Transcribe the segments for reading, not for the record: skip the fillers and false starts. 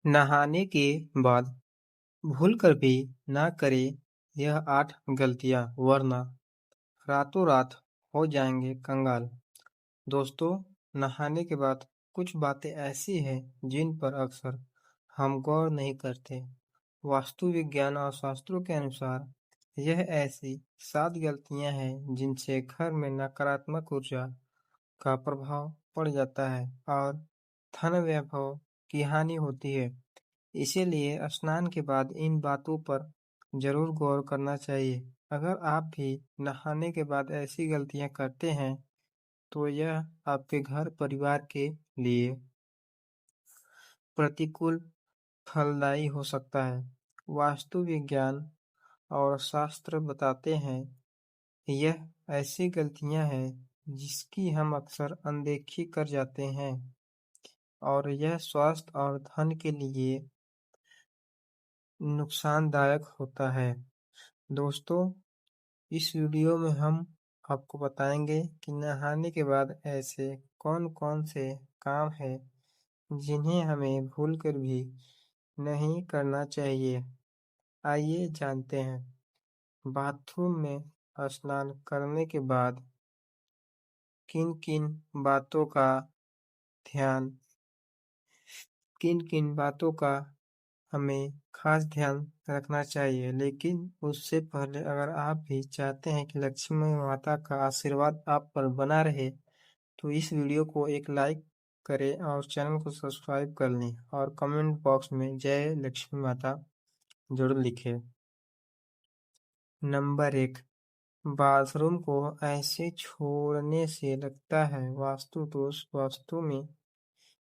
नहाने के बाद भूलकर भी ना करें यह 8 गलतियां वरना रातों रात हो जाएंगे कंगाल। दोस्तों, नहाने के बाद कुछ बातें ऐसी हैं जिन पर अक्सर हम गौर नहीं करते। वास्तु विज्ञान और शास्त्रों के अनुसार यह ऐसी 7 गलतियां हैं जिनसे घर में नकारात्मक ऊर्जा का प्रभाव पड़ जाता है और धन वैभव की हानि होती है। इसीलिए स्नान के बाद इन बातों पर जरूर गौर करना चाहिए। अगर आप भी नहाने के बाद ऐसी गलतियां करते हैं तो यह आपके घर परिवार के लिए प्रतिकूल फलदायी हो सकता है। वास्तु विज्ञान और शास्त्र बताते हैं यह ऐसी गलतियां हैं जिसकी हम अक्सर अनदेखी कर जाते हैं और यह स्वास्थ्य और धन के लिए नुकसानदायक होता है। दोस्तों, इस वीडियो में हम आपको बताएंगे कि नहाने के बाद ऐसे कौन-कौन से काम हैं जिन्हें हमें भूलकर भी नहीं करना चाहिए। आइए जानते हैं। बाथरूम में स्नान करने के बाद किन-किन बातों का ध्यान किन-किन बातों का हमें खास ध्यान रखना चाहिए। लेकिन उससे पहले अगर आप भी चाहते हैं कि लक्ष्मी माता का आशीर्वाद आप पर बना रहे तो इस वीडियो को एक लाइक करें और चैनल को सब्सक्राइब कर लें और कमेंट बॉक्स में जय लक्ष्मी माता जरूर लिखें। नंबर 1, बाथरूम को ऐसे छोड़ने से लगता है वास्तु दोष। वास्तु में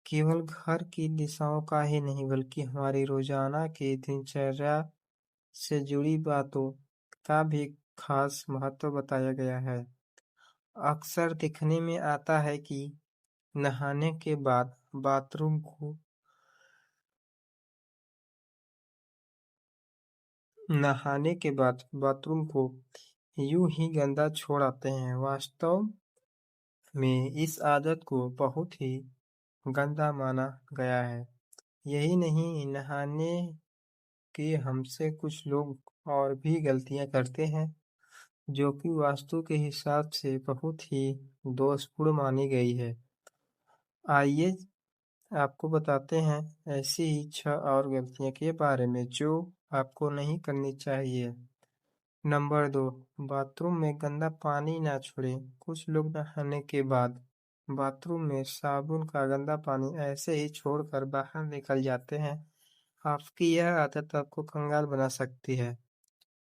केवल घर की दिशाओं का ही नहीं बल्कि हमारी रोजाना की दिनचर्या से जुड़ी बातों का भी खास महत्व बताया गया है। अक्सर देखने में आता है कि नहाने के बाद बाथरूम को यूं ही गंदा छोड़ आते हैं। वास्तव में इस आदत को बहुत ही गंदा माना गया है। यही नहीं, नहाने के हमसे कुछ लोग और भी गलतियां करते हैं जो कि वास्तु के हिसाब से बहुत ही दोषपूर्ण मानी गई है। आइए आपको बताते हैं ऐसी ही 6 और गलतियां के बारे में जो आपको नहीं करनी चाहिए। नंबर 2, बाथरूम में गंदा पानी ना छोड़ें। कुछ लोग नहाने के बाद बाथरूम में साबुन का गंदा पानी ऐसे ही छोड़कर बाहर निकल जाते हैं। आपकी यह आदत आपको कंगाल बना सकती है।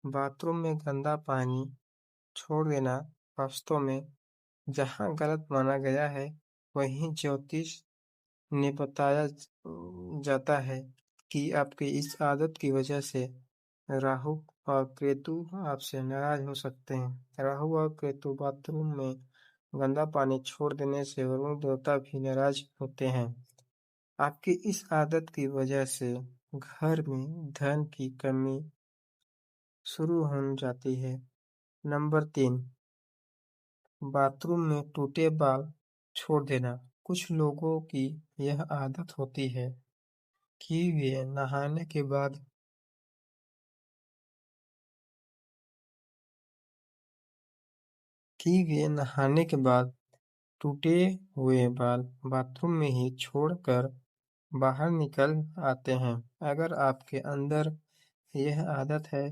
बाथरूम में गंदा पानी छोड़ देना वास्तव में जहाँ गलत माना गया है, वहीं ज्योतिष ने बताया जाता है कि आपकी इस आदत की वजह से राहु और केतु आपसे नाराज हो सकते हैं। राहु और केतु बाथरूम में गंदा पानी छोड़ देने से वरुण देवता भी नाराज होते हैं। आपकी इस आदत की वजह से घर में धन की कमी शुरू हो जाती है। नंबर 3, बाथरूम में टूटे बाल छोड़ देना। कुछ लोगों की यह आदत होती है कि वे नहाने के बाद टूटे हुए बाल बाथरूम में ही छोड़कर बाहर निकल आते हैं। अगर आपके अंदर यह आदत है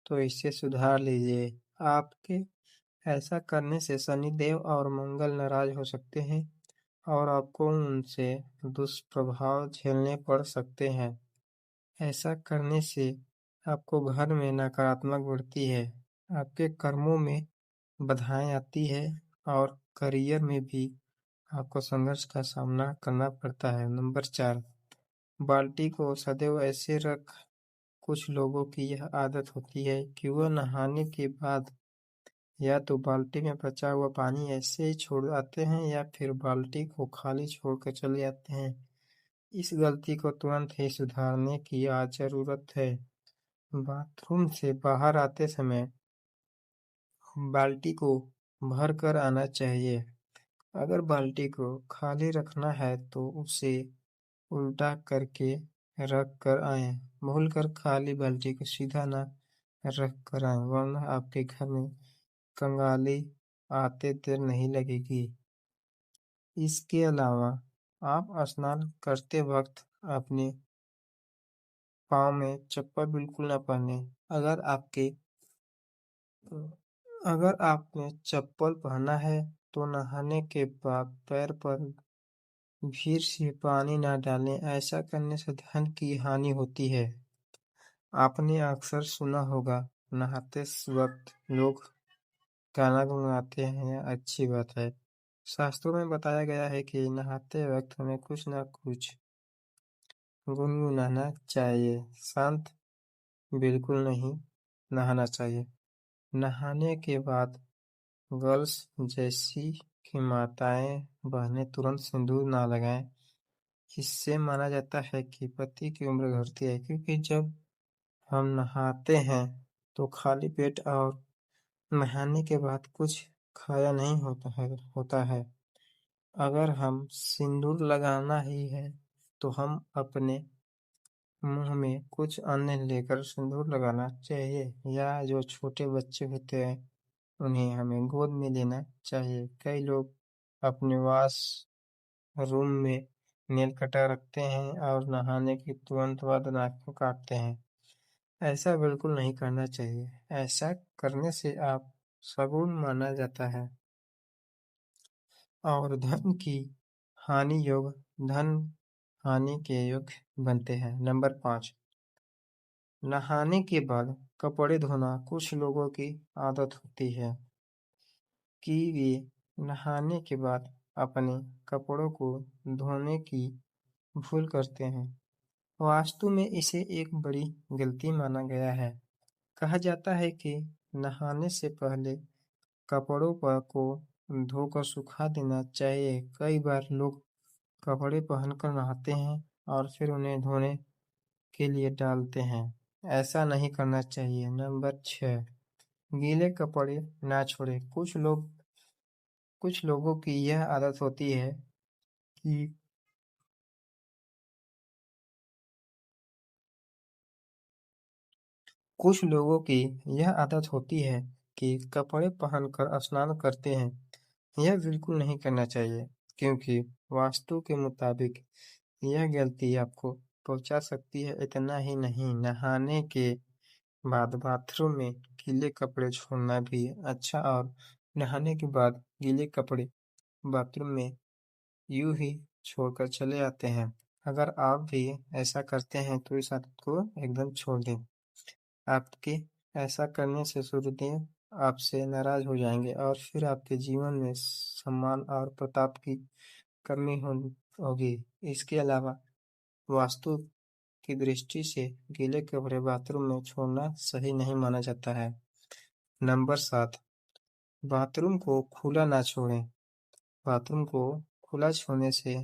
तो इसे सुधार लीजिए। आपके ऐसा करने से शनिदेव और मंगल नाराज हो सकते हैं और आपको उनसे दुष्प्रभाव झेलने पड़ सकते हैं। ऐसा करने से आपको घर में नकारात्मक बढ़ती है, आपके कर्मों में बाधाएं आती है और करियर में भी आपको संघर्ष का सामना करना पड़ता है। नंबर 4, बाल्टी को सदैव ऐसे रख। कुछ लोगों की यह आदत होती है कि वह नहाने के बाद या तो बाल्टी में बचा हुआ पानी ऐसे ही छोड़ आते हैं या फिर बाल्टी को खाली छोड़कर चले जाते हैं। इस गलती को तुरंत ही सुधारने की आज जरूरत है। बाथरूम से बाहर आते समय बाल्टी को भर कर आना चाहिए। अगर बाल्टी को खाली रखना है तो उसे उल्टा करके रख कर आए। भूलकर खाली बाल्टी को सीधा न रख कर आए, वरना आपके घर में कंगाली आते देर नहीं लगेगी। इसके अलावा आप स्नान करते वक्त अपने पाँव में चप्पल बिल्कुल न पहने। अगर आपने चप्पल पहना है तो नहाने के बाद पैर पर फिर से पानी न डालें, ऐसा करने से धन की हानि होती है। आपने अक्सर सुना होगा, नहाते वक्त लोग गाना गुनगुनाते हैं, यह अच्छी बात है। शास्त्रों में बताया गया है कि नहाते वक्त हमें कुछ न कुछ गुनगुनाना चाहिए। शांत बिल्कुल नहीं नहाना चाहिए। नहाने के बाद गर्ल्स जैसी कि माताएं बहनें तुरंत सिंदूर ना लगाएं। इससे माना जाता है कि पति की उम्र घटती है, क्योंकि जब हम नहाते हैं तो खाली पेट और नहाने के बाद कुछ खाया नहीं होता है। अगर हम सिंदूर लगाना ही है तो हम अपने मुंह में कुछ अन्न लेकर सिंदूर लगाना चाहिए, या जो छोटे बच्चे होते हैं उन्हें हमें गोद में लेना चाहिए। कई लोग अपने वॉश रूम में नेल कटर रखते हैं और नहाने के तुरंत बाद नाखून काटते हैं। ऐसा बिल्कुल नहीं करना चाहिए। ऐसा करने से आप शगुन माना जाता है और धन हानि के योग्य बनते हैं। नंबर 5, नहाने के बाद कपड़े धोना। कुछ लोगों की आदत होती है कि वे नहाने के बाद अपने कपड़ों को धोने की भूल करते हैं। वास्तु में इसे एक बड़ी गलती माना गया है। कहा जाता है कि नहाने से पहले कपड़ों पर को धोकर सुखा देना चाहिए। कई बार लोग कपड़े पहनकर नहाते हैं और फिर उन्हें धोने के लिए डालते हैं। ऐसा नहीं करना चाहिए। नंबर 6, गीले कपड़े ना छोड़ें। कुछ लोगों की यह आदत होती है कि कुछ लोगों की यह आदत होती है कि कपड़े पहनकर स्नान करते हैं। यह बिल्कुल नहीं करना चाहिए, क्योंकि वास्तु के मुताबिक यह गलती आपको पहुंचा सकती है। इतना ही नहीं, नहाने के बाद बाथरूम में गीले कपड़े छोड़ना भी अच्छा, और नहाने के बाद गीले कपड़े बाथरूम में यूं ही छोड़कर चले आते हैं। अगर आप भी ऐसा करते हैं तो इस आदत को एकदम छोड़ दें। आपके ऐसा करने से सूर्यदेव आपसे नाराज हो जाएंगे और फिर आपके जीवन में सम्मान और प्रताप की कमी होगी। इसके अलावा वास्तु की दृष्टि से गीले कपड़े बाथरूम में छोड़ना सही नहीं माना जाता है। नंबर 7, बाथरूम को खुला ना छोड़ें। बाथरूम को खुला छोड़ने से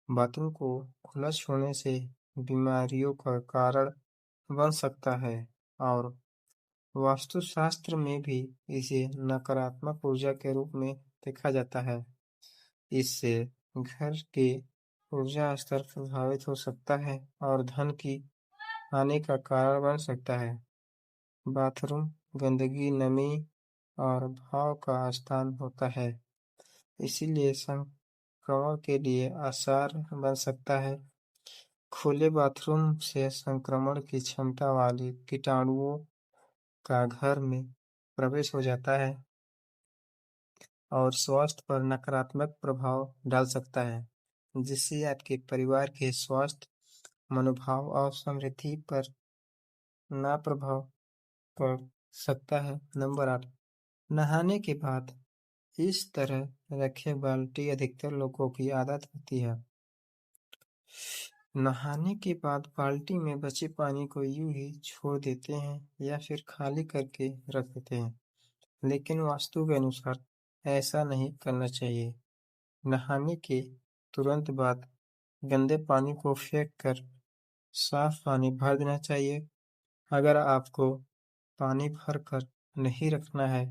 बाथरूम को खुला छोड़ने से बीमारियों का कारण बन सकता है, और वास्तुशास्त्र में भी इसे नकारात्मक ऊर्जा के रूप में देखा जाता है। इससे घर के ऊर्जा स्तर प्रभावित हो सकता है और धन की हानि का कारण बन सकता है। बाथरूम गंदगी, नमी और भाव का स्थान होता है, इसीलिए संक्रमण के लिए आसार बन सकता है। खुले बाथरूम से संक्रमण की क्षमता वाले कीटाणुओं का घर में प्रवेश हो जाता है और स्वास्थ्य पर नकारात्मक प्रभाव डाल सकता है, जिससे आपके परिवार के स्वास्थ्य, मनोभाव और समृद्धि पर ना प्रभाव पड़ सकता है। नंबर 8, नहाने के बाद इस तरह रखे बाल्टी अधिकतर लोगों की आदत होती है। नहाने के बाद बाल्टी में बचे पानी को यूं ही छोड़ देते हैं या फिर खाली करके रख देते हैं, लेकिन वास्तु के अनुसार ऐसा नहीं करना चाहिए। नहाने के तुरंत बाद गंदे पानी को फेंक कर साफ पानी भर देना चाहिए। अगर आपको पानी भर कर नहीं रखना है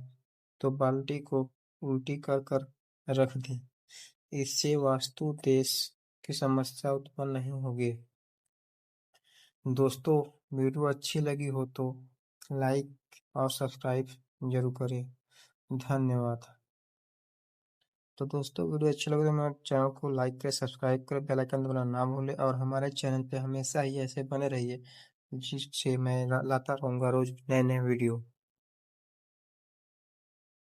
तो बाल्टी को उल्टी कर कर रख दें। इससे वास्तु दोष की समस्या उत्पन्न नहीं होगी। दोस्तों, वीडियो अच्छी लगी हो तो लाइक और सब्सक्राइब जरूर करें। धन्यवाद। तो दोस्तों, वीडियो अच्छी लगे तो हमारे चैनल को लाइक करें, सब्सक्राइब करें, बेल आइकन दबाना ना भूलें और हमारे चैनल पे हमेशा ही ऐसे बने रहिए, जिससे मैं लाता रहूँगा रोज नए नए वीडियो।